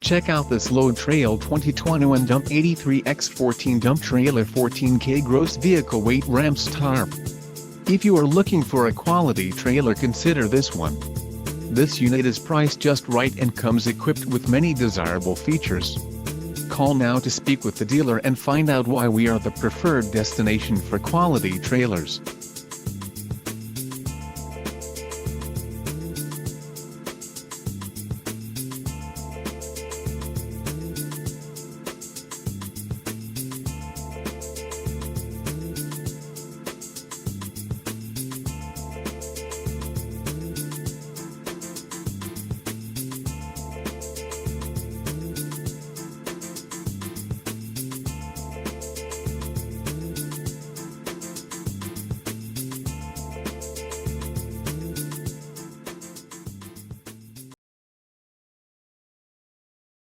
Check out this Load Trail 2021 Dump 83x14 Dump Trailer 14K Gross Vehicle Weight Ramps Tarp. If you are looking for a quality trailer, consider this one. This unit is priced just right and comes equipped with many desirable features. Call now to speak with the dealer and find out why we are the preferred destination for quality trailers.